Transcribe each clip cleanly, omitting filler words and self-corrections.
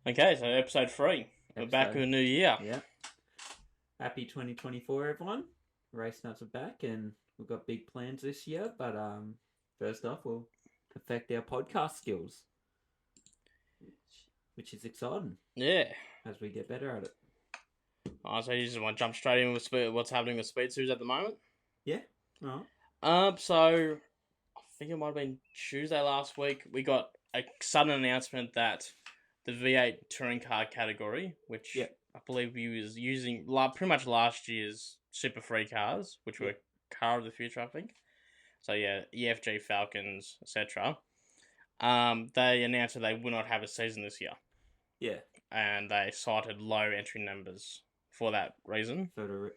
Okay, so episode 3. We're back with a new year. Yeah. Happy 2024, everyone. RaceNuts are back, and we've got big plans this year. But first off, we'll perfect our podcast skills, which is exciting. Yeah. As we get better at it. So you just want to jump straight in with what's happening with Speed Series at the moment? Yeah. Alright. So I think it might have been Tuesday last week. We got a sudden announcement that the V8 touring car category, which I believe we was using pretty much last year's Super Free cars, which were Car of the Future, I think. So yeah, EFG Falcons, etc. They announced that they will not have a season this year. Yeah. And they cited low entry numbers for that reason. With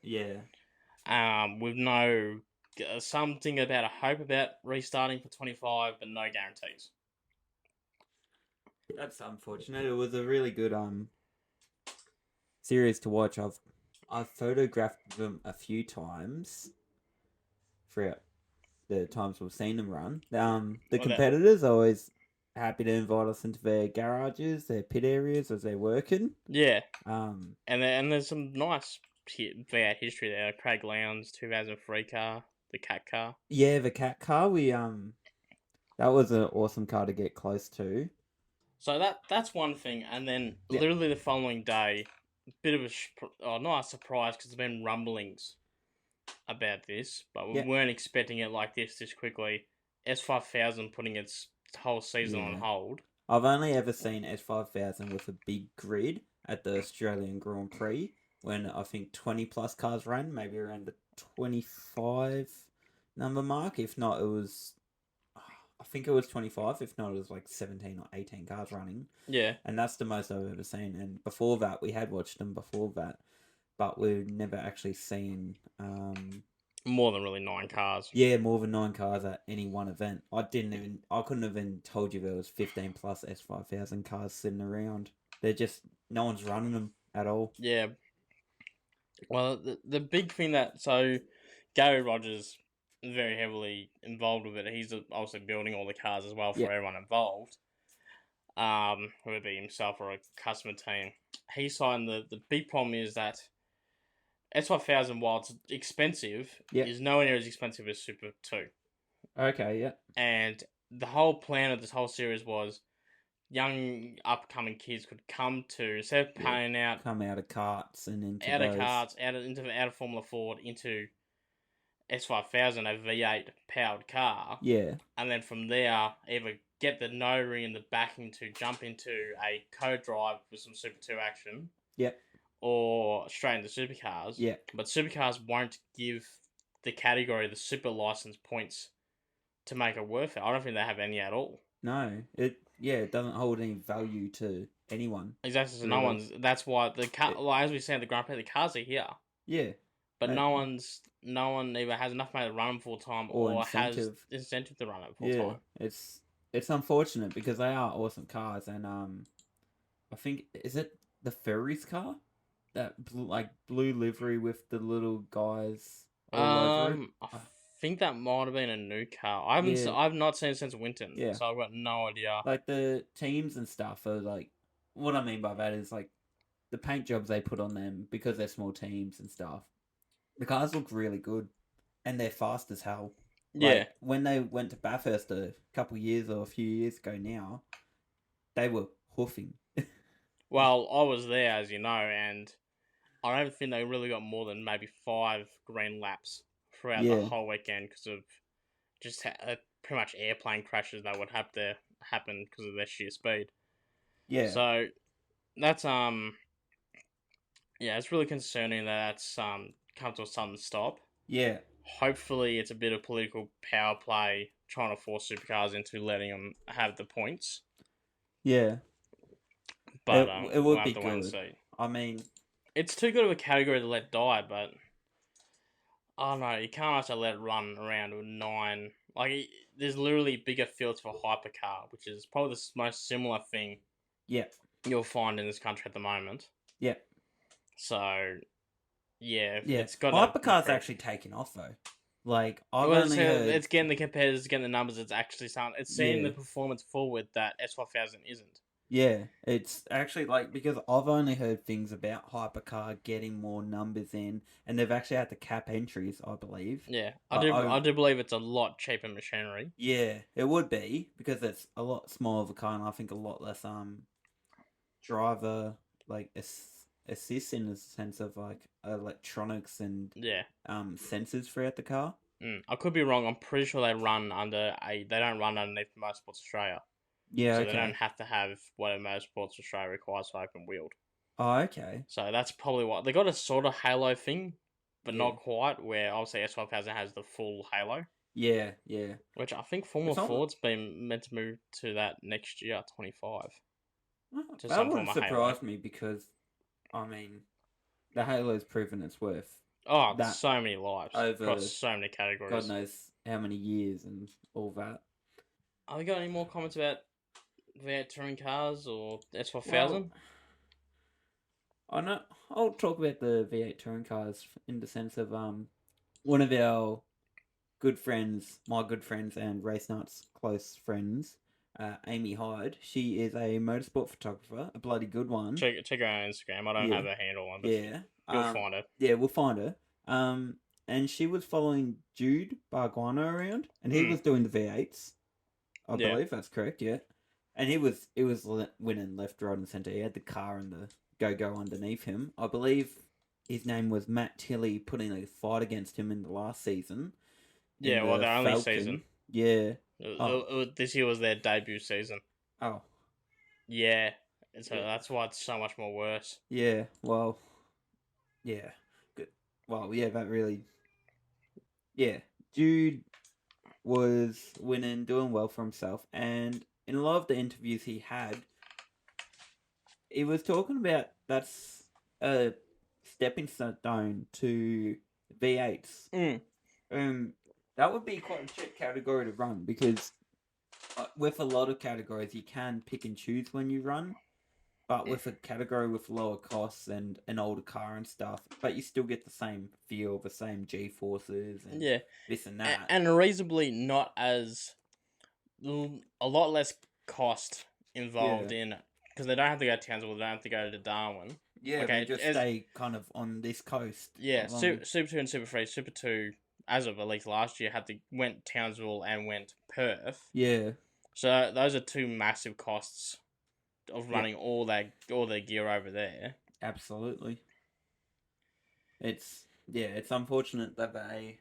no something about a hope about restarting for 25, but no guarantees. That's unfortunate. It was a really good series to watch. I've photographed them a few times throughout the times we've seen them run. The competitors are always happy to invite us into their garages, their pit areas as they're working. Yeah. And there's some nice V8 history there. Craig Lowndes 2003 car, the Cat car. Yeah, the Cat car. That was an awesome car to get close to. So that's one thing, and then literally the following day, a bit of not a surprise because there's been rumblings about this, but we weren't expecting it like this quickly. S5000 putting its whole season on hold. I've only ever seen S5000 with a big grid at the Australian Grand Prix when I think 20 plus cars ran, maybe around the 25 number mark. If not, it was... I think it was 25. If not, it was like 17 or 18 cars running. Yeah. And that's the most I've ever seen. And before that, we had watched them before that. But we've never actually seen... more than really 9 cars. Yeah, more than 9 cars at any one event. I couldn't have even told you there was 15 plus S5000 cars sitting around. They're just... No one's running them at all. Yeah. Well, the big thing so Gary Rogers... very heavily involved with it. He's obviously building all the cars as well for everyone involved. Whether it be himself or a customer team. He signed the big problem is that S5000, while it's expensive, is nowhere near as expensive as Super 2. Okay, yeah. And the whole plan of this whole series was young upcoming kids could come to, instead of paying out... Come out of karts and into out of Formula Ford, into... S5000, a V8 powered car. Yeah. And then from there, either get the no-ring and the backing to jump into a co-drive with some Super 2 action. Yep. Or straight into supercars. Yeah. But supercars won't give the category the super license points to make it worth it. I don't think they have any at all. No. It doesn't hold any value to anyone. Exactly. So no one's... That's why the car... as we said at the Grand Prix, the cars are here. Yeah. But no one either has enough money to run them full time or has incentive to run it full time. It's unfortunate because they are awesome cars, and I think is it the Ferries car, that blue livery with the little guys all over it? I think that might have been a new car. I've not seen it since Winton, so I've got no idea. Like the teams and stuff are like, what I mean by that is like the paint jobs they put on them because they're small teams and stuff. The cars look really good, and they're fast as hell. Like, when they went to Bathurst a few years ago now, they were hoofing. Well, I was there, as you know, and I don't think they really got more than maybe 5 green laps throughout the whole weekend because of just pretty much airplane crashes that would have to happen because of their sheer speed. Yeah. So that's it's really concerning that that's come to a sudden stop. Yeah. Hopefully it's a bit of political power play trying to force supercars into letting them have the points. Yeah. But it would be good. I mean... It's too good of a category to let die, but... I don't know, you can't also let it run around with 9... Like, there's literally bigger fields for hypercar, which is probably the most similar thing you'll find in this country at the moment. Yeah. So... Yeah, it's got hypercar's actually taken off though. Like it's getting the competitors, getting the numbers. It's actually starting. It's seeing the performance forward that S5000 isn't. Yeah, it's actually like because I've only heard things about Hypercar getting more numbers in, and they've actually had to cap entries, I believe. Yeah, I I do believe it's a lot cheaper machinery. yeah, it would be because it's a lot smaller of a car, and I think a lot less driver like assist in the sense of like electronics and Yeah. sensors throughout the car. I could be wrong. I'm pretty sure they don't run underneath Motorsports Australia. Yeah, So okay. they don't have to have what Motorsports Australia requires for open wheeled. Oh, okay. So that's probably what they got, a sort of halo thing, but Yeah. not quite. Where obviously S5000 has the full halo. Yeah, yeah. Which I think Formula Ford's been meant to move to that next year, 25. That wouldn't surprise me because, I mean, the Halo's proven its worth. Oh, so many lives over across so many categories. God knows how many years and all that. Have you got any more comments about V8 touring cars or S5000? Well, I know. I'll talk about the V8 touring cars in the sense of one of our good friends, my good friends, and RaceNuts close friends, Amy Hyde. She is a motorsport photographer, a bloody good one. Check her on Instagram. I don't have her handle on, but yeah, you'll find her. Yeah, we'll find her. And she was following Jude Barguano around, and he was doing the V8s. I believe that's correct. Yeah, and he was winning left, right, and centre. He had the car and the go underneath him. I believe his name was Matt Tilley, putting a fight against him in the last season. Yeah, well, the only season. Yeah. This year was their debut season. Oh. Yeah. So that's why it's so much more worse. Yeah, well. Yeah. Good. Well, yeah, that really. Yeah. Jude was winning, doing well for himself, and in a lot of the interviews he had, he was talking about that's a stepping stone to V8s. That would be quite a cheap category to run because with a lot of categories you can pick and choose when you run, but with a category with lower costs and an older car and stuff, but you still get the same feel, the same G-forces and this and that. And reasonably not as a lot less cost involved in it because they don't have to go to Townsville, they don't have to go to Darwin. Yeah, okay, they just stay kind of on this coast. Yeah, Super 2 and Super 3. Super 2, as of at least last year, went Townsville and went Perth. Yeah. So those are two massive costs of running all their gear over there. Absolutely. It's unfortunate that they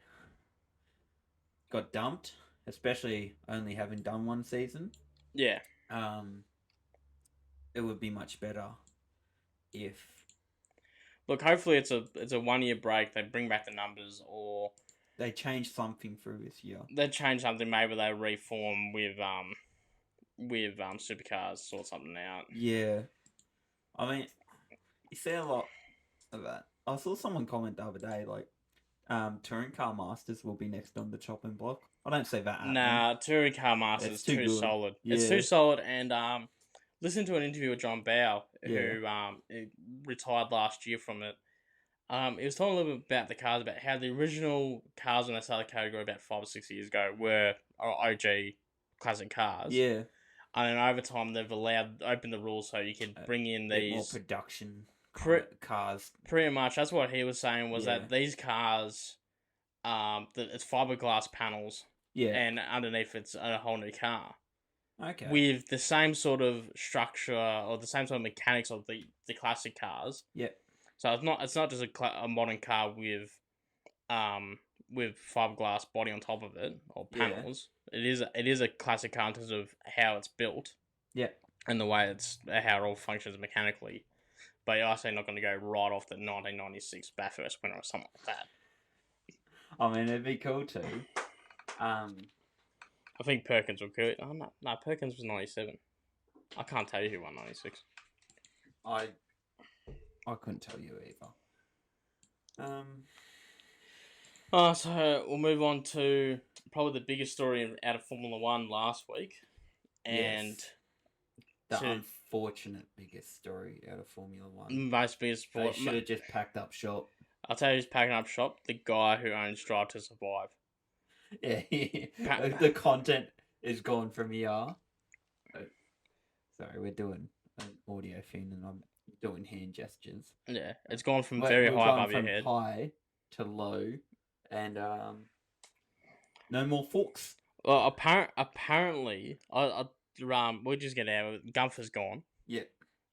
got dumped, especially only having done one season. Yeah. It would be much better if. Look, hopefully it's a 1 year break. They bring back the numbers, or they change something through this year. They change something. Maybe they reform with supercars, sort something out. Yeah, I mean, you see a lot of that. I saw someone comment the other day like, touring car masters will be next on the chopping block. I don't see that happening. Nah, touring car masters is too solid. Yeah. It's too solid, and listen to an interview with John Bow, who retired last year from it. He was talking a little bit about the cars, about how the original cars when they started the category about 5 or 6 years ago were OG classic cars. Yeah. And then over time they've opened the rules so you can bring in these more production cars. Pretty much, that's what he was saying was that these cars, it's fiberglass panels. Yeah. And underneath it's a whole new car. Okay. With the same sort of structure or the same sort of mechanics of the classic cars. Yep. So it's not just a modern car with fiberglass body on top of it or panels. Yeah. It is a classic car in terms of how it's built. Yeah. And the way how it all functions mechanically. But you're also not going to go right off the 1996 Bathurst winner or something like that. I mean, it'd be cool too. I think Perkins will kill it. Oh, no, Perkins was 97. I can't tell you who won 96. I couldn't tell you either. So we'll move on to probably the biggest story out of Formula 1 last week. And the unfortunate biggest story out of Formula 1. Most biggest sport. They should have just packed up shop. I'll tell you who's packing up shop. The guy who owns Drive to Survive. Yeah, the content is gone from here. Sorry, we're doing an audio thing and I'm doing hand gestures. Yeah, it's gone from We're very high going above your from head. high to low, and no more forks. Well, apparently, we just get out. Güenther's gone. Yeah.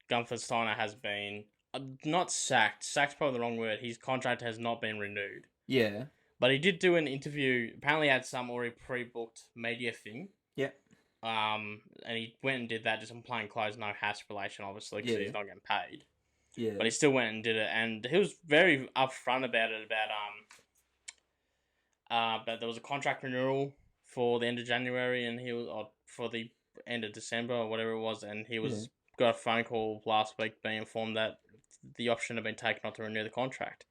Güenther Steiner has been not sacked. Sacked's probably the wrong word. His contract has not been renewed. Yeah. But he did do an interview. Apparently, had some already pre-booked media thing. Yeah. And he went and did that just in plain clothes, no Haas relation, obviously, because he's not getting paid. Yeah. But he still went and did it, and he was very upfront about it. But there was a contract renewal for the end of January, and or for the end of December or whatever it was, and he was got a phone call last week being informed that the option had been taken not to renew the contract.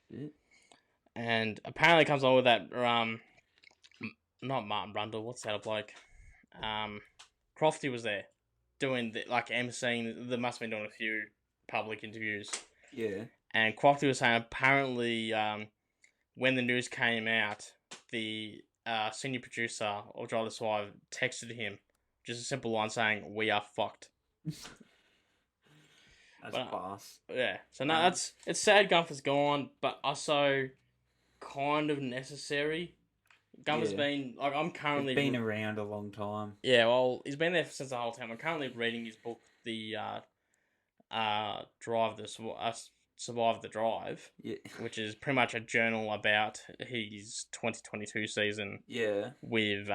Yeah. And apparently, it comes along with that. Not Martin Brundle. What's that bloke? Crofty was there, doing emceeing. They must have been doing a few public interviews. Yeah. And Crofty was saying apparently, when the news came out, the senior producer of Drive to Survive texted him just a simple line saying, "We are fucked." That's class. Yeah. So no, it's sad Güenther's gone, but also kind of necessary. Günther's been I'm currently been around a long time. Yeah, well, he's been there since the whole time. I'm currently reading his book, the Survive the Drive, which is pretty much a journal about his 2022 season. Yeah. With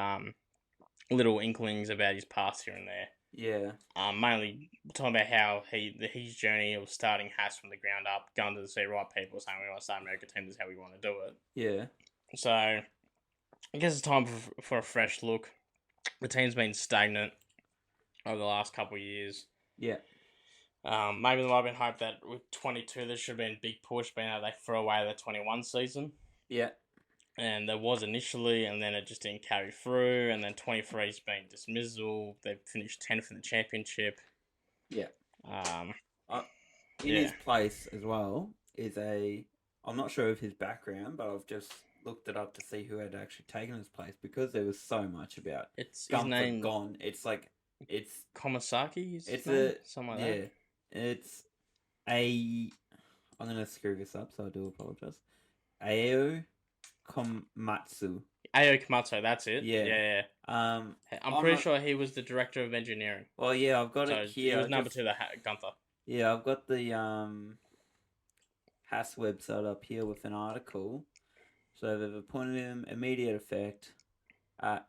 little inklings about his past here and there. Yeah. Mainly talking about how his journey of starting Haas from the ground up, going to the right people, saying we want to start an America team, this is how we want to do it. Yeah. So I guess it's time for a fresh look. The team's been stagnant over the last couple of years. Yeah. Maybe there might have been hope that with 22 there should have been a big push, being that they threw away the 21 season. Yeah. And there was initially, and then it just didn't carry through. And then 23's been dismissal. They've finished 10th in the championship. Yeah. In his place as well is I'm not sure of his background, but I've just looked it up to see who had actually taken his place because there was so much about his name gone. It's Komasaki. Something like that. It's I'm gonna screw this up, so I do apologize. Ao Komatsu, that's it. Yeah. I'm pretty sure he was the director of engineering. Well, yeah, I've got it here. He was number 2 to Güenther. Yeah, I've got the Haas website up here with an article. So they've appointed him immediate effect.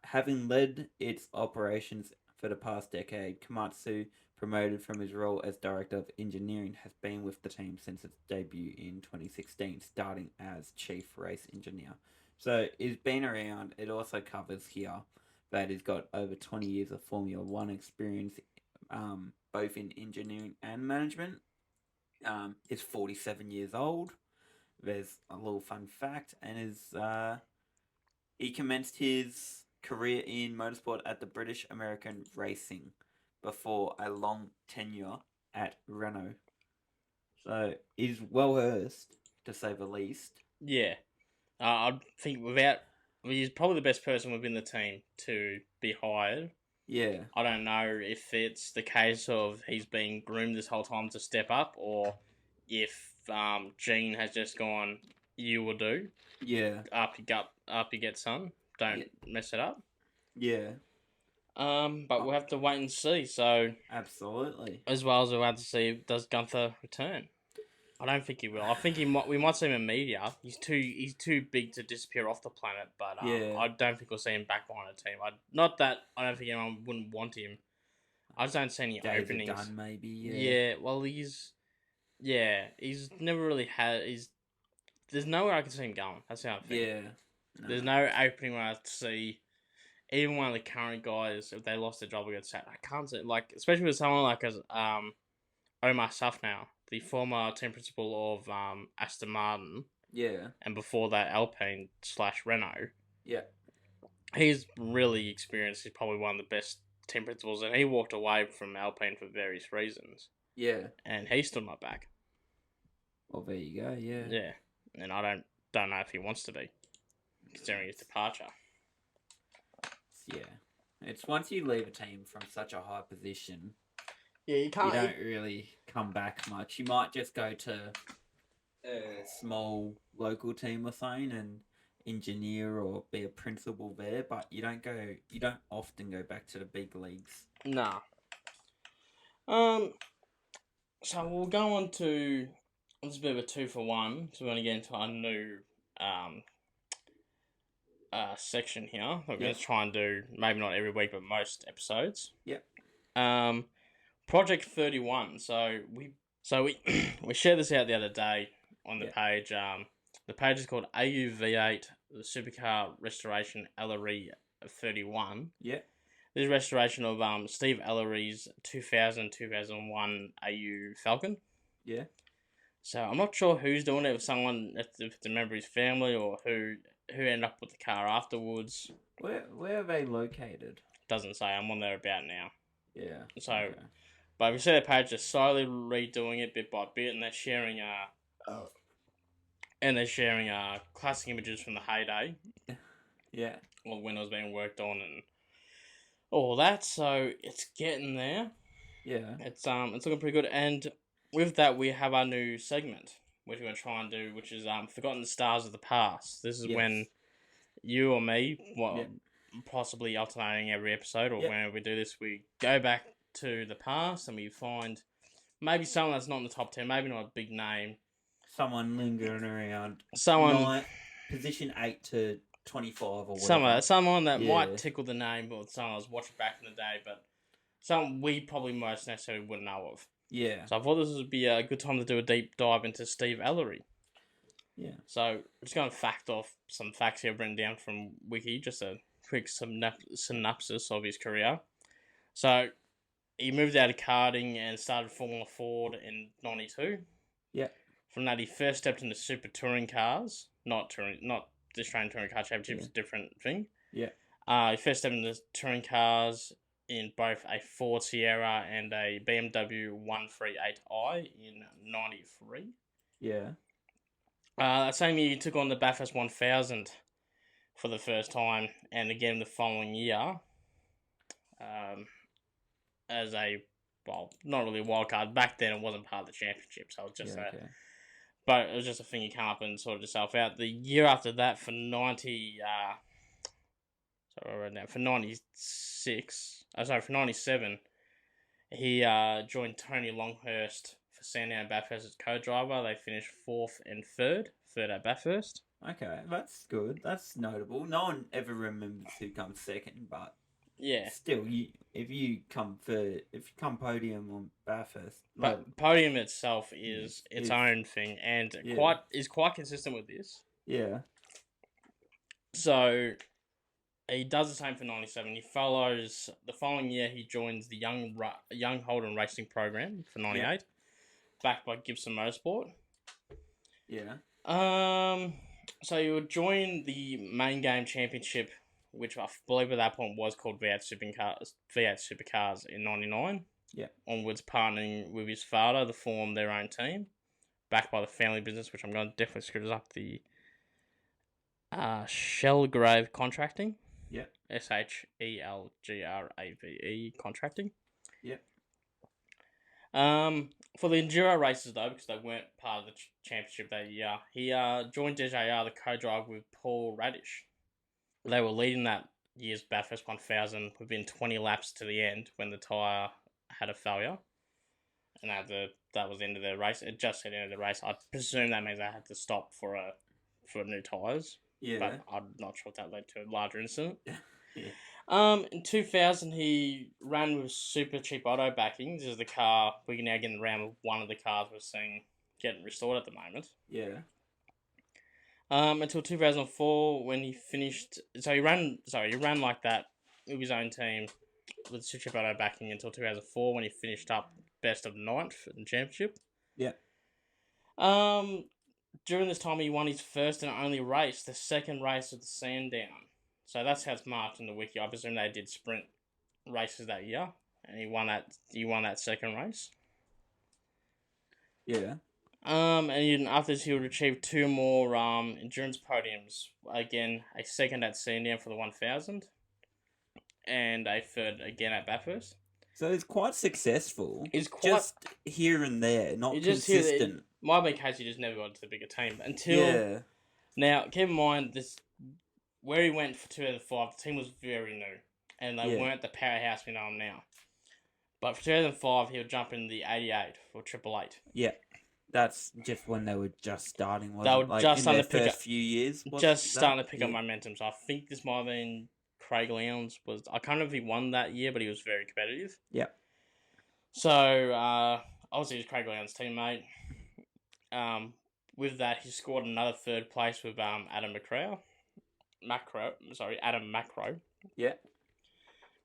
Having led its operations for the past decade, Komatsu, promoted from his role as Director of Engineering, has been with the team since its debut in 2016, starting as Chief Race Engineer. So he's been around. It also covers here that he's got over 20 years of Formula 1 experience, both in engineering and management. He's 47 years old. There's a little fun fact, and he commenced his career in motorsport at the British American Racing before a long tenure at Renault. So he's well versed, to say the least. Yeah. I think he's probably the best person within the team to be hired. Yeah. I don't know if it's the case of he's been groomed this whole time to step up, or if Gene has just gone, you will do. Yeah. Up you get, son. Don't mess it up. Yeah. But we'll have to wait and see. So absolutely. As well as we'll have to see, does Güenther return? I don't think he will. I think we might see him in media. He's too big to disappear off the planet. But I don't think we'll see him back behind a team. Not that I don't think anyone wouldn't want him. I just don't see any openings. Done, maybe. Yeah. Well, he's never really had. There's nowhere I can see him going. That's how I think. Yeah. No. There's no opening where I see even one of the current guys, if they lost their job against that, I can't see, especially with someone like Omar Safnow, the former team principal of Aston Martin. Yeah. And before that, Alpine/Renault. Yeah. He's really experienced. He's probably one of the best team principals, and he walked away from Alpine for various reasons. Yeah. And he stood my back. Well, there you go, yeah. Yeah. And I don't know if he wants to be, considering his departure. Yeah. It's once you leave a team from such a high position, Yeah, you can't. You don't really come back much. You might just go to a small local team or something and engineer or be a principal there, but you don't often go back to the big leagues. Nah. So we'll go on to this is a bit of a 2-for-1. So we're going to get into our new section here. We're going to try and do maybe not every week, but most episodes. Yep. Project 31. So we we shared this out the other day on the page. The page is called AUV8, the Supercar Restoration Ellery 31. Yeah. This is restoration of Steve Ellery's 2000-2001 AU Falcon. Yeah. So I'm not sure who's doing it. If it's a member of his family, or who ended up with the car afterwards. Where are they located? Doesn't say. I'm on there about now. Yeah. So, but if you see the page, they're slowly redoing it bit by bit, and they're sharing classic images from the heyday. Yeah. Or when it was being worked on and all that. So it's getting there. Yeah. It's looking pretty good. And with that, we have our new segment, which we're going to try and do, which is Forgotten Stars of the Past. This is when you or me, possibly alternating every episode, or whenever we do this, we go back to the past and we find maybe someone that's not in the top 10, maybe not a big name. Someone lingering around. Position 8 to 25 or whatever. Someone that might tickle the name, or someone I was watching back in the day, but someone we probably most necessarily wouldn't know of. Yeah. So I thought this would be a good time to do a deep dive into Steve Ellery. Yeah. So I'm just going to fact off some facts here I've written down from Wiki, just a quick synopsis of his career. So he moved out of karting and started Formula Ford in 92. Yeah. From that, he first stepped into super touring cars, not the Australian Touring Car Championship, it's a different thing. Yeah. He first stepped into touring cars in both a Ford Sierra and a BMW 138i in 93. Yeah. That same year, he took on the Bathurst 1000 for the first time, and again the following year, as a, well, not really a wild card. Back then, it wasn't part of the championship, so it was just but it was just a thing you come up and sorted yourself out. The year after that, for 97, he joined Tony Longhurst for Sandown Bathurst as co-driver. They finished 4th and 3rd at Bathurst. Okay, that's good. That's notable. No one ever remembers who comes second, but still, if you come podium on Bathurst, but podium itself is its own thing, and is quite consistent with this. Yeah. So he does the same for 97. He follows the following year. He joins the Young Holden Racing program for 98, backed by Gibson Motorsport. Yeah. So he would join the main game championship, which I believe at that point was called V8 Supercars in 99. Yeah. Onwards, partnering with his father to form their own team, backed by the family business, which I'm going to definitely screw this up, the Shellgrave Contracting. Yeah. SHELGRAVE Contracting. Yeah. For the Enduro races, though, because they weren't part of the championship that year, he joined DJR, the co-drive with Paul Radish. They were leading that year's Bathurst 1000 within 20 laps to the end when the tyre had a failure. And that was the end of their race. It just said end of the race. I presume that means they had to stop for new tyres. Yeah. But I'm not sure if that led to a larger incident. Yeah. In 2000, he ran with super cheap auto backing. This is the car we can now get around with one of the cars we're seeing getting restored at the moment. Yeah. Until 2004 when he finished. So he ran like that with his own team with super cheap auto backing until 2004 when he finished up best of 9th in the championship. Yeah. During this time, he won his first and only race, the second race of the Sandown. So that's how it's marked in the wiki. I presume they did sprint races that year, and he won that second race. Yeah. And after this, he would achieve 2 more endurance podiums. Again, a second at Sandown for the 1000, and a third again at Bathurst. So it's quite successful. It's quite just here and there, not consistent. Might be a case he just never got to the bigger team until now. Keep in mind this where he went for 2005. The team was very new, and they weren't the powerhouse we know them now. But for 2005, he'll jump in the 88 for 888. Yeah. That's just when they were just starting. They were just starting to pick up. Few years. Just starting to pick up momentum. So I think this might have been Craig Lowndes. I can't remember if he won that year, but he was very competitive. Yeah. So obviously he was Craig Lowndes' teammate. With that, he scored another third place with Adam Macro. Yeah.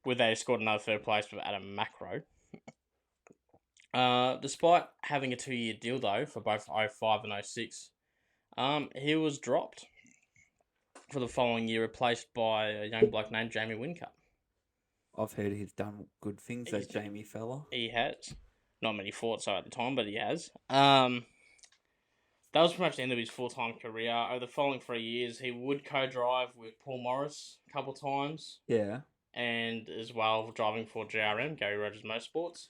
With that, he scored another third place with Adam Macro. Despite having a 2-year deal, though, for both 05 and 06, he was dropped for the following year, replaced by a young bloke named Jamie Whincup. I've heard he's done good things, that Jamie fella. He has. Not many thought so at the time, but he has. That was pretty much the end of his full-time career. Over the following 3 years, he would co-drive with Paul Morris a couple times. Yeah. And as well, driving for GRM, Gary Rogers Motorsports.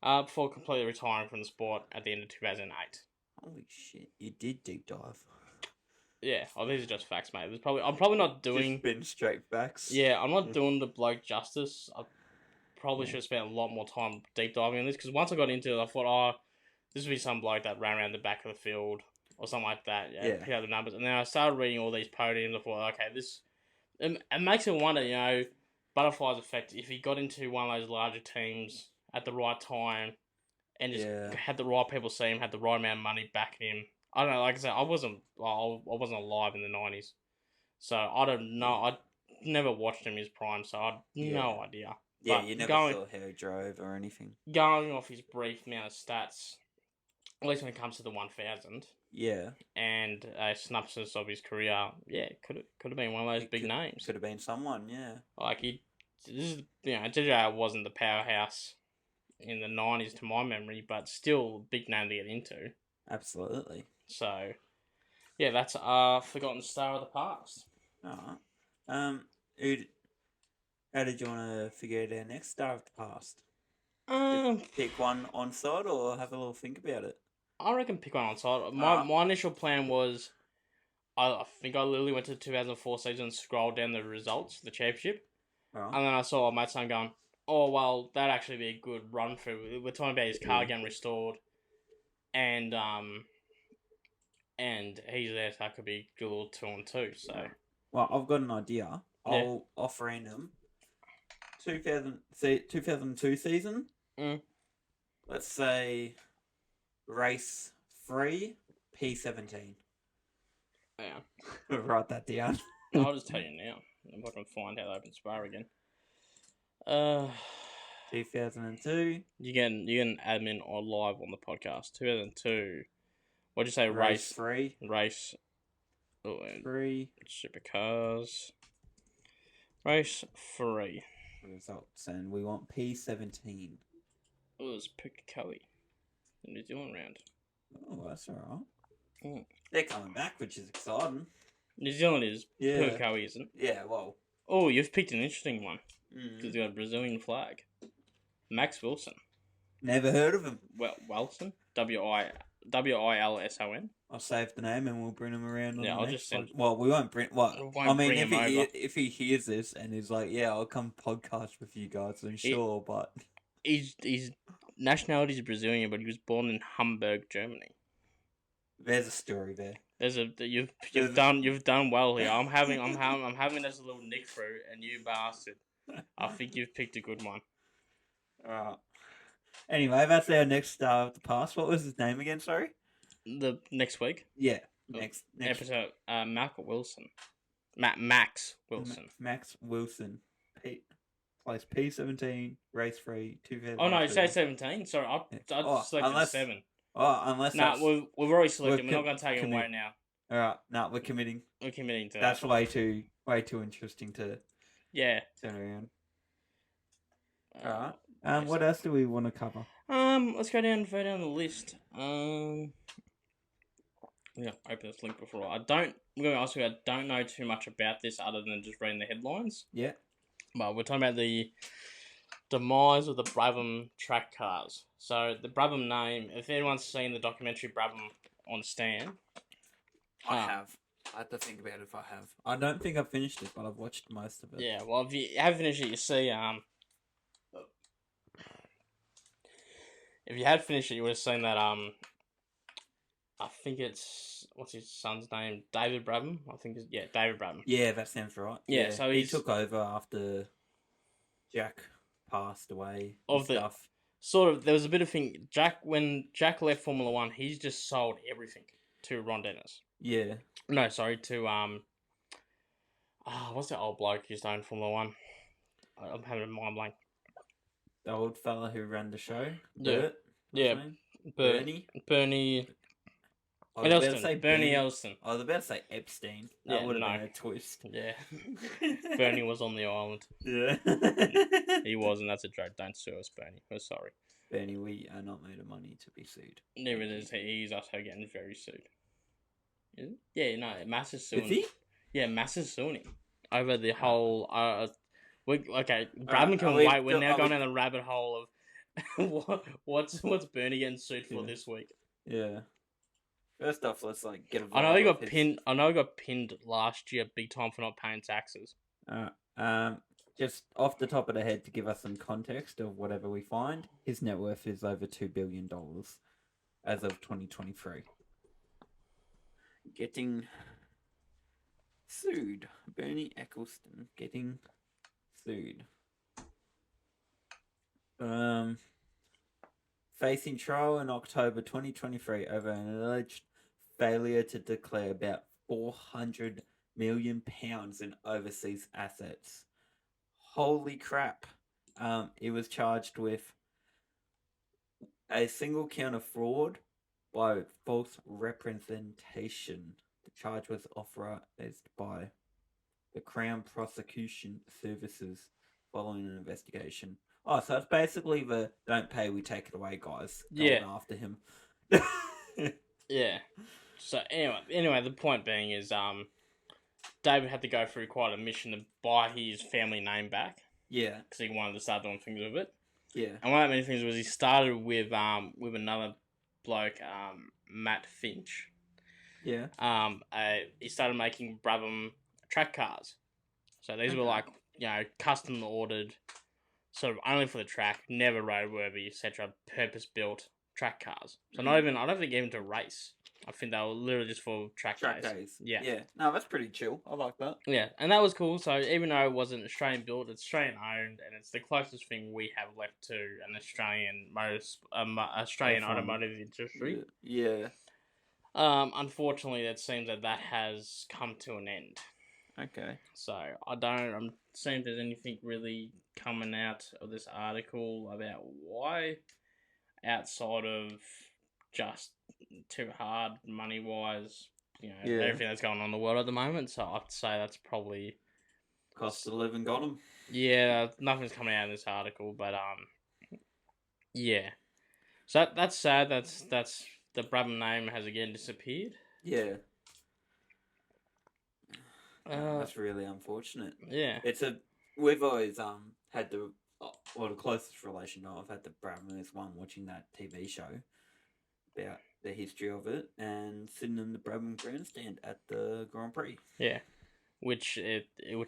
Before completely retiring from the sport at the end of 2008. Holy shit, you did deep dive. Yeah, these are just facts, mate. I'm probably not doing... Just been straight facts. Yeah, I'm not doing the bloke justice. I probably should have spent a lot more time deep diving on this, because once I got into it, I thought, this would be some bloke that ran around the back of the field, or something like that, pick out the numbers. And then I started reading all these podiums, I thought, okay, this... It makes me wonder, butterflies effect, if he got into one of those larger teams at the right time, and just had the right people see him, had the right amount of money backing him. I don't know. Like I said, I wasn't alive in the 90s, so I don't know. I never watched him in his prime, so I had no idea. Yeah, but you never saw how he drove or anything. Going off his brief amount of stats, at least when it comes to the 1000, and a synopsis of his career, could have been one of those big names. Could have been someone, yeah. Like JJ wasn't the powerhouse in the 90s to my memory, but still a big name to get into. Absolutely. So, that's Forgotten Star of the Past. Alright. How did you want to figure out our next Star of the Past? Pick one on side or have a little think about it? I reckon pick one on side. My initial plan was, I think I literally went to the 2004 season and scrolled down the results, the championship, and then I saw my son going, oh, well, that'd actually be a good run through. We're talking about his car getting restored, and he's there, so that could be a good little 2-on-2. So, well, I've got an idea. I'll offer him 2002 season. Let's say race 3 P17. Yeah, write that down. I'll just tell you now. I'm not going to find how they open Spa again. 2002. You can admin or live on the podcast. 2002. What'd you say? Race 3. Race 3. Supercars. Race 3. Results, and we want P17. It was Pukekohe, the New Zealand round. Oh, that's alright. They're coming back, which is exciting. New Zealand is. Pukekohe isn't. Yeah, well. Oh, you've picked an interesting one. Because they got a Brazilian flag. Max Wilson. Never heard of him. Wilson? Wilson. I'll save the name and we'll bring him around. I'll just send. Well, we won't bring. What? If he hears this and he's like, "Yeah, I'll come podcast with you guys," I'm sure. But his nationality is Brazilian, but he was born in Hamburg, Germany. There's a story there. You've done well here. I'm having this little nick through, and you bastard. I think you've picked a good one. Alright. Anyway, that's our next Star of the Past. What was his name again? Sorry. The next week. Yeah. Next episode. Max Wilson. Max Wilson. Place P17, race 3, 2000. Oh no, you say 17. Sorry, I selected 7. Oh, unless we've already selected. We're not going to take it away now. All right, we're committing. We're committing to that's way too interesting to turn around. All right. What else do we want to cover? Let's go down the list. Open this link before. I'm going to ask you. I don't know too much about this other than just reading the headlines. Yeah. But we're talking about the demise of the Brabham track cars. So the Brabham name, if anyone's seen the documentary Brabham on Stan, I have. I have to think about it if I have. I don't think I've finished it, but I've watched most of it. yeah. Well, if you have finished it, you see if you had finished it, you would have seen that I think it's what's his son's name, David Brabham. I think it's David Brabham. Yeah, that sounds right. Yeah, so he took over after Jack passed away. Of the stuff. Sort of, there was a bit of thing. When Jack left Formula One, he's just sold everything to Ron Dennis. Yeah. No, sorry, to what's that old bloke who's owned Formula One? I'm having a mind blank. The old fella who ran the show. Yeah. Bernie. Elston. Bernie Elston. I was about to say Epstein. That would have been a twist. Yeah. Bernie was on the island. Yeah. He wasn't. That's a joke. Don't sue us, Bernie. We're sorry. Bernie, we are not made of money to be sued. Neither is he. He's also getting very sued. Is it? Yeah, no. Mass is suing. Is he? Yeah, Mass is suing him over the whole. Brabham can wait. We're now going down the rabbit hole of what's Bernie getting sued for this week. Yeah. First off, let's get a. I know he got pinned. I know he got pinned last year, big time for not paying taxes. Just off the top of the head to give us some context of whatever we find, his net worth is over $2 billion as of 2023. Getting sued. Bernie Eccleston getting sued. Facing trial in October 2023 over an alleged failure to declare about £400 million in overseas assets. Holy crap. He was charged with a single count of fraud by false representation. The charge was authorized by the Crown Prosecution Services following an investigation. Oh, so it's basically the don't pay, we take it away guys going after him. Yeah. So anyway, the point being is David had to go through quite a mission to buy his family name back. Yeah. Because he wanted to start doing things with it. Yeah. And one of the many things was he started with another bloke, Matt Finch. Yeah. He started making Brabham track cars. So these were custom ordered, sort of only for the track, never roadworthy, etc. Purpose built track cars. So I don't think even to race. I think they were literally just for track days. Yeah. Yeah. No, that's pretty chill. I like that. Yeah, and that was cool. So even though it wasn't Australian built, it's Australian owned, and it's the closest thing we have left to an Australian automotive industry. Yeah. Unfortunately, it seems that has come to an end. Okay. So I'm seeing if there's anything really coming out of this article about why, outside of just too hard money wise, everything that's going on in the world at the moment. So I'd say that's probably cost of living got them. Yeah, nothing's coming out in this article, but yeah. So that's sad. That's the Brabham name has again disappeared. Yeah. That's really unfortunate. Yeah. We've always had the closest relation I've had to Brabham is one watching that TV show about the history of it and sitting in the Brabham grandstand at the Grand Prix. Yeah. Which is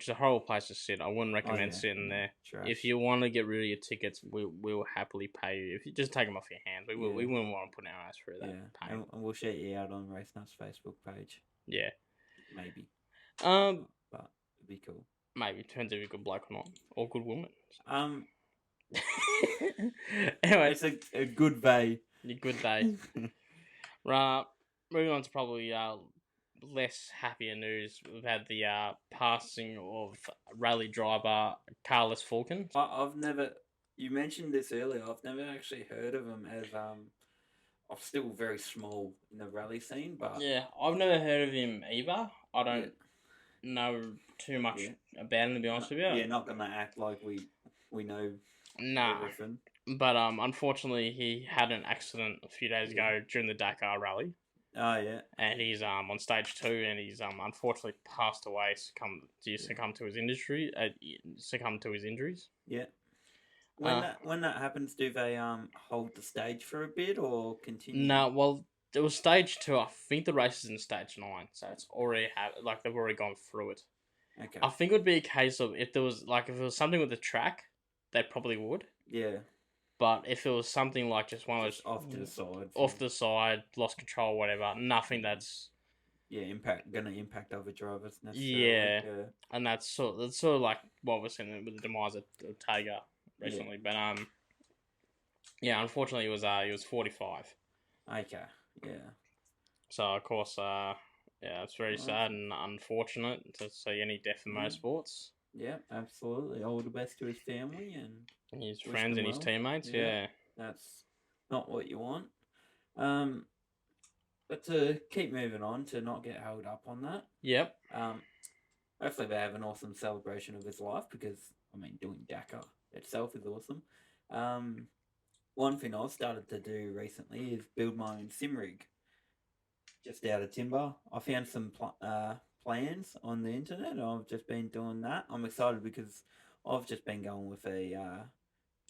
a horrible place to sit. I wouldn't recommend sitting there. Trash. If you want to get rid of your tickets, we'll happily pay you. If you just take them off your hands, we wouldn't want to put our ass through that. Yeah, and we'll shout you out on RaceNuts Facebook page. Yeah, maybe. But it'd be cool. Maybe depends if you're a good bloke or not, or good woman. Anyway, it's a good day. A good day. Right, moving on to probably less happier news. We've had the passing of rally driver Carlos Falcon. You mentioned this earlier, I've never actually heard of him as I'm still very small in the rally scene, but yeah, I've never heard of him either. I don't know too much about him, to be honest with you. Yeah, not gonna act like we know everything. But unfortunately he had an accident a few days ago during the Dakar rally. Oh yeah. And he's on stage 2, and he's unfortunately passed away, succumbed to his injuries. Yeah. When that happens, do they hold the stage for a bit or continue? No, well, it was stage 2. I think the race is in stage 9, so it's already they've already gone through it. Okay. I think it would be a case of if it was something with the track, they probably would. Yeah. But if it was something like just one of those off the side, lost control, whatever, nothing that's gonna impact other drivers necessarily. Yeah. And that's sort of like what we're seeing with the demise of Tiger recently. But unfortunately, he was 45. Okay. Yeah. So of course, it's very sad and unfortunate to see any death in motorsports. Yeah, absolutely. All the best to his family and his friends and his teammates. Yeah, that's not what you want. But to keep moving on, to not get held up on that. Yep. Hopefully they have an awesome celebration of his life because doing Dakar itself is awesome. One thing I've started to do recently is build my own sim rig. Just out of timber. I found some plans on the internet and I've just been doing that. I'm excited because I've just been going with a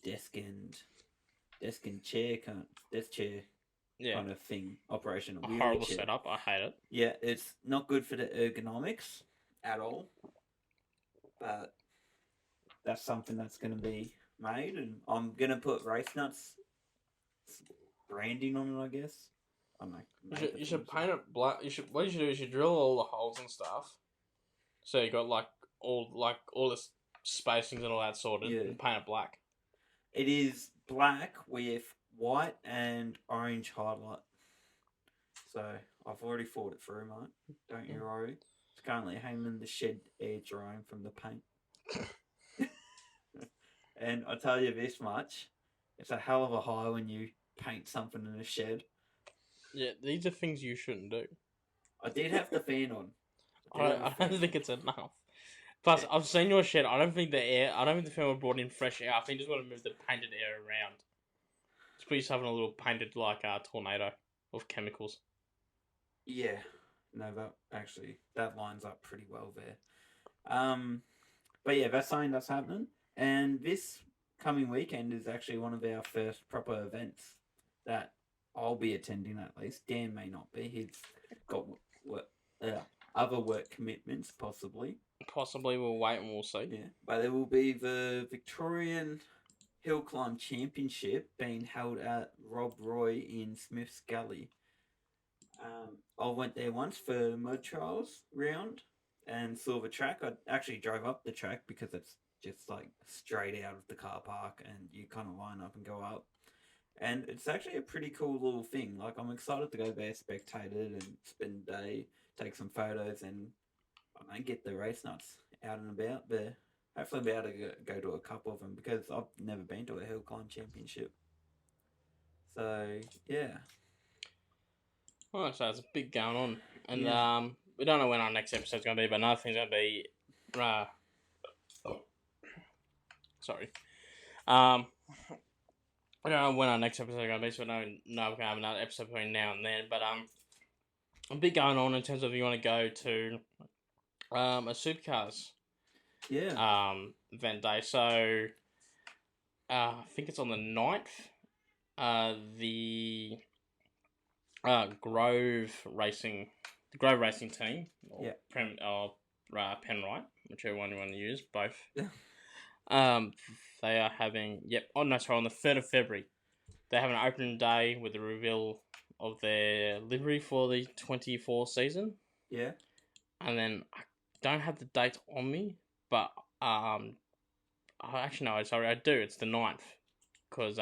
desk chair kind of thing, operation. A horrible setup. I hate it. Yeah, it's not good for the ergonomics at all. But that's something that's going to be made, and I'm going to put RaceNuts branding on it, I guess. You should paint it black. What you should do is you drill all the holes and stuff. So you got all the spacings and all that sorted, and paint it black. It is black with white and orange highlight. So I've already thought it through, mate. Don't you worry. It's currently hanging in the shed, air drying from the paint. And I tell you this much, it's a hell of a high when you paint something in a shed. Yeah, these are things you shouldn't do. I did have the fan on. I don't think it's enough. Plus, I've seen your shed. I don't think the fan would brought in fresh air. I think you just want to move the painted air around. Just put yourself in a little painted tornado of chemicals. Yeah. No, that lines up pretty well there. But yeah, that's something that's happening. And this coming weekend is actually one of our first proper events that I'll be attending at least. Dan may not be. He's got other work commitments, possibly. Possibly, we'll wait and we'll see. Yeah, but there will be the Victorian Hill Climb Championship being held at Rob Roy in Smith's Gully. I went there once for mud trials round and saw the track. I actually drove up the track because it's just straight out of the car park and you kind of line up and go up. And it's actually a pretty cool little thing. I'm excited to go there, spectate it and spend the day, take some photos and get the RaceNuts out and about there. Hopefully be able to go to a couple of them because I've never been to a hill climb championship. So, yeah. Well, so there's a bit going on. And we don't know when our next episode's going to be, but another thing's going to be... sorry. I don't know when our next episode is going to be, so we don't know if we're going to have another episode between now and then. But a bit going on in terms of if you want to go to a supercars event day. So I think it's on the 9th. The Grove Racing team, or Penrite, whichever one you want to use, both. They are having on the 3rd of February, they're having an opening day with the reveal of their livery for the 24 season. Yeah. And then I don't have the date on me, but I do. It's the 9th because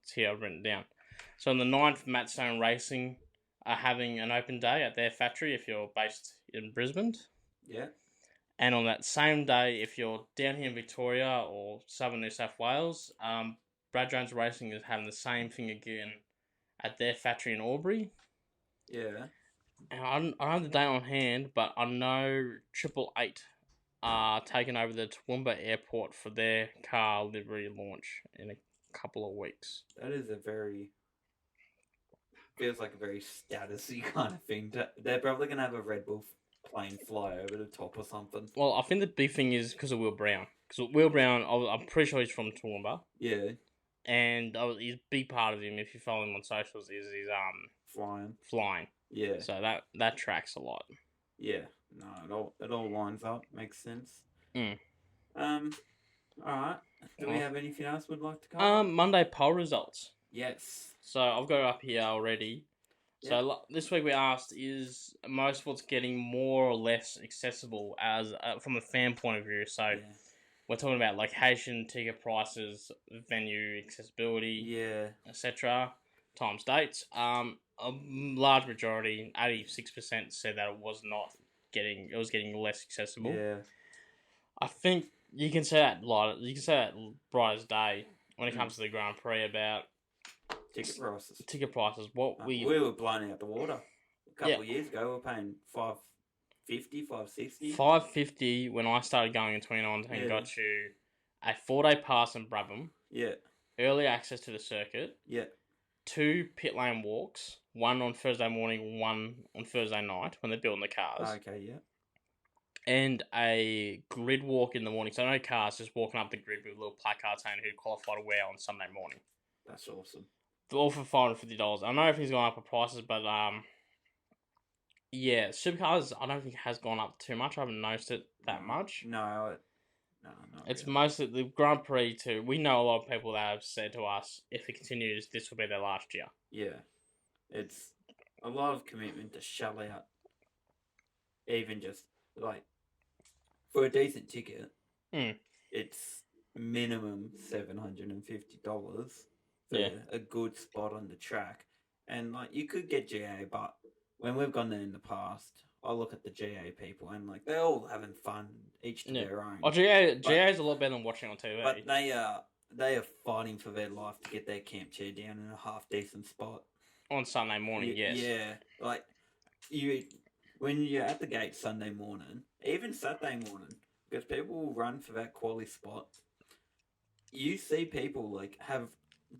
it's here, I've written it down. So on the 9th, Matt Stone Racing are having an open day at their factory if you're based in Brisbane. Yeah. And on that same day, if you're down here in Victoria or southern New South Wales, Brad Jones Racing is having the same thing again at their factory in Albury. Yeah. And I don't have the date on hand, but I know 888 are taking over the Toowoomba Airport for their car livery launch in a couple of weeks. That is feels like a very statusy kind of thing. They're probably going to have a Red Bull plane fly over the top or something. Well, I think the big thing is because of Will Brown. Because Will Brown, I'm pretty sure he's from Toowoomba. Yeah. And he's a big part of him, if you follow him on socials, is his flying. Yeah. So that tracks a lot. Yeah. No, it all lines up. Makes sense. Mm. Alright. Do we have anything else we'd like to cover? Monday poll results. Yes. So I've got it up here already. Yep. So this week we asked, is motorsports getting more or less accessible as from a fan point of view? So we're talking about location, ticket prices, venue accessibility, etc. Times, dates. A large majority, 86%, said that it was getting less accessible. Yeah. I think you can say that bright as day when it comes to the Grand Prix about ticket prices. We were blown out the water a couple of years ago. We were paying $550, $560. $550 when I started going in 2019 got you a 4-day pass in Brabham. Yeah. Early access to the circuit. Yeah. 2 pit lane walks. 1 on Thursday morning, 1 on Thursday night when they're building the cars. Okay, yeah. And a grid walk in the morning. So no cars, just walking up the grid with a little placard saying who qualified to where on Sunday morning. That's awesome. All for $550. I don't know if he's gone up in prices, but supercars I don't think has gone up too much. I haven't noticed it that much. No, it's really. Mostly the Grand Prix too. We know a lot of people that have said to us, if it continues, this will be their last year. Yeah, it's a lot of commitment to shell out. Even just like for a decent ticket, it's minimum $750. For a good spot on the track. And like you could get GA, but when we've gone there in the past, I look at the GA people and like they're all having fun, each to their own. Oh, GA is a lot better than watching on TV. But they are fighting for their life to get their camp chair down in a half decent spot. On Sunday morning, yes. Yeah. Like when you're at the gate Sunday morning, even Saturday morning, because people will run for that quali spot, you see people like have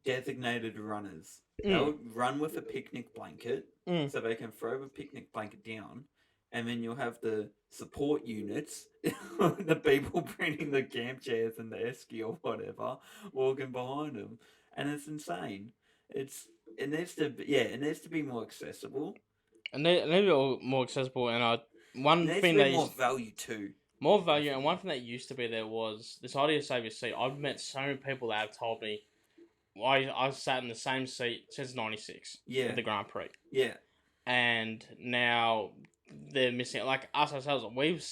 designated runners. They'll run with a picnic blanket so they can throw the picnic blanket down, and then you'll have the support units, the people bringing the camp chairs and the esky or whatever, walking behind them, and it's insane. It needs to be more accessible. And they need to be more accessible, and one thing that more value too. More value, and one thing that used to be there was this idea of save your seat. I've met so many people that have told me, I've sat in the same seat since '96 at the Grand Prix. Yeah. And now they're missing, like us ourselves, I've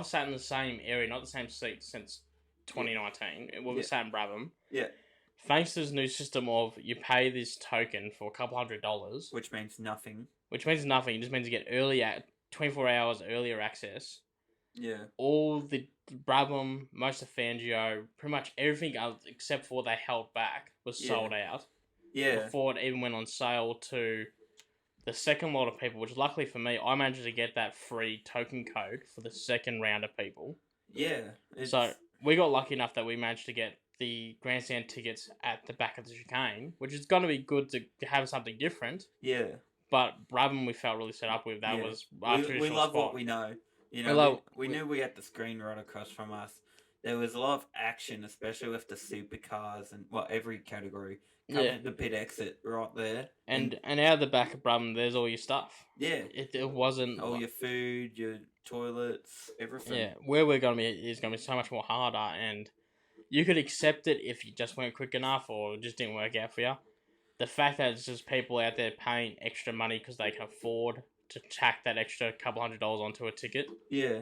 sat in the same area, not the same seat, since 2019. We sat in Brabham. Yeah. Thanks to this new system of you pay this token for a couple $100. Which means nothing. It just means you get 24 hours earlier access. Yeah. All the Brabham, most of Fangio, pretty much everything except for they held back was sold out. Yeah. Before it even went on sale to the second lot of people, which luckily for me, I managed to get that free token code for the second round of people. Yeah. So we got lucky enough that we managed to get the grandstand tickets at the back of the chicane, which is going to be good to have something different. Yeah. But Brabham we felt really set up with. That was our traditional We love spot. what we know. You know, we knew we had the screen right across from us. There was a lot of action, especially with the supercars and every category. The pit exit right there. And out the back of Brabham, there's all your stuff. Yeah. It wasn't all your food, your toilets, everything. Yeah. Where we're going to be is going to be so much more harder, and you could accept it if you just weren't quick enough or it just didn't work out for you. The fact that it's just people out there paying extra money because they can afford to tack that extra couple $100 onto a ticket. Yeah.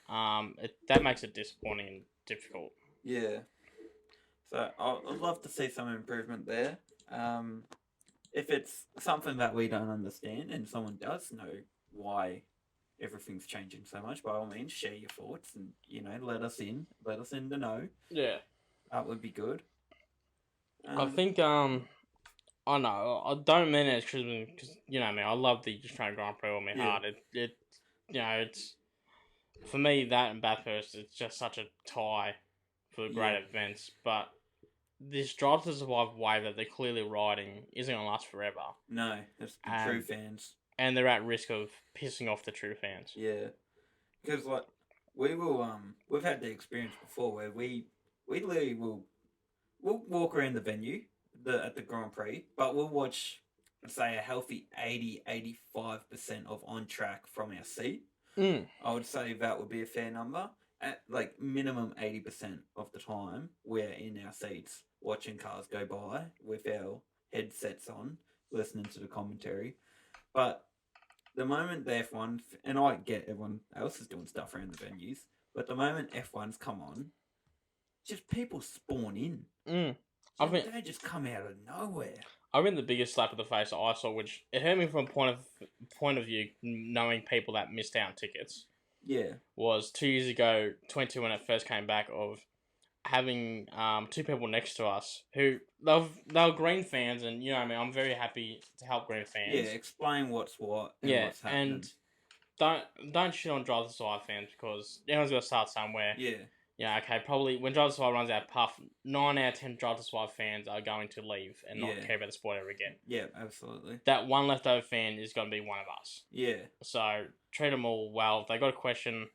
That makes it disappointing and difficult. Yeah. So I'd love to see some improvement there. If it's something that we don't understand and someone does know why everything's changing so much, by all means, share your thoughts and, let us in to know. Yeah. That would be good. I think, I know, I don't mean it because, you know me, I love the Australian Grand Prix with my heart. It's, for me, that and Bathurst, it's just such a tie for the great events, but this Drive to Survive wave that they're clearly riding isn't going to last forever. No, it's the true fans. And they're at risk of pissing off the true fans. Yeah. Because like we will we've had the experience before where we literally we'll walk around the venue at the Grand Prix, but we'll watch say a healthy 80-85% of on track from our seat. I would say that would be a fair number. At like minimum 80% of the time, we're in our seats watching cars go by with our headsets on, listening to the commentary. But the moment the F1, and I get everyone else is doing stuff around the venues, but the moment F1's come on, just people spawn in. They just come out of nowhere. I mean, the biggest slap of the face I saw, which it hurt me from point of view, knowing people that missed out on tickets. Yeah. Was 2 years ago, 22 when it first came back, of having two people next to us who they were Green fans, and you know what I mean, I'm very happy to help Green fans. Yeah, explain what's what and what's happening. And don't shit on Drive the Side fans, because everyone's got to start somewhere. Yeah. Yeah, okay, probably when Drive the Side runs out of puff, 9 out of 10 Drive the Side fans are going to leave and not care about the sport ever again. Yeah, absolutely. That one leftover fan is going to be one of us. Yeah. So treat them all well. If they got a question,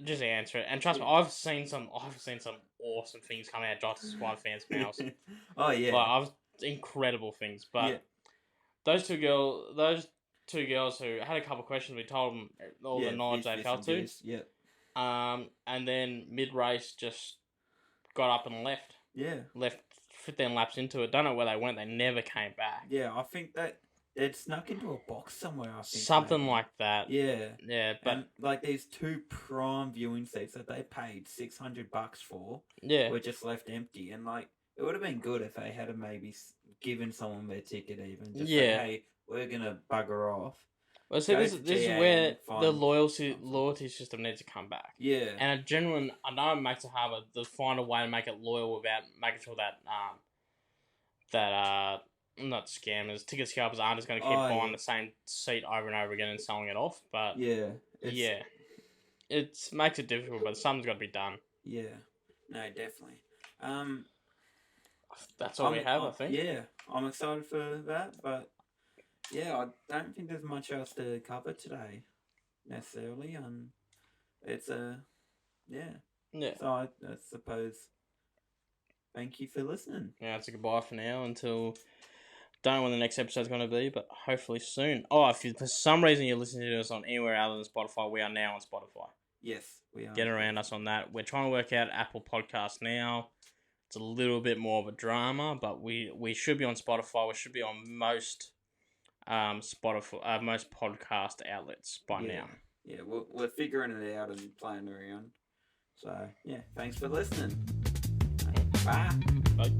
just answer it. And trust me, I've seen some awesome things come out of Drive the Side fans' mouths. Oh yeah. Incredible things. But those two girls who had a couple of questions, we told them all the knowledge they felt to. Yeah. And then mid-race just got up and left. Yeah. Left 15 laps into it. Don't know where they went. They never came back. Yeah, I think that they'd snuck into a box somewhere, I think. Something like that. Yeah. Yeah, but... And, like, these two prime viewing seats that they paid $600 for were just left empty. And, like, it would have been good if they had maybe given someone their ticket even. Just say, hey, we're going to bugger off. Well, see, this is where the loyalty system needs to come back. Yeah. And a genuine, I know it makes it harder to find a way to make it loyal without making sure that not scammers, ticket scalpers aren't just going to keep buying the same seat over and over again and selling it off. But it makes it difficult, but something's got to be done. Yeah. No, definitely. That's all we have, I think. Yeah, I'm excited for that, but... Yeah, I don't think there's much else to cover today, necessarily. It's yeah. So I suppose, thank you for listening. Yeah, it's a goodbye for now until, don't know when the next episode's going to be, but hopefully soon. Oh, if for some reason you're listening to us on anywhere other than Spotify, we are now on Spotify. Yes, we are. Get around us on that. We're trying to work out Apple Podcasts now. It's a little bit more of a drama, but we should be on Spotify. We should be on most podcast outlets by now. Yeah, we're figuring it out and playing around. So yeah, thanks for listening. Bye. Bye.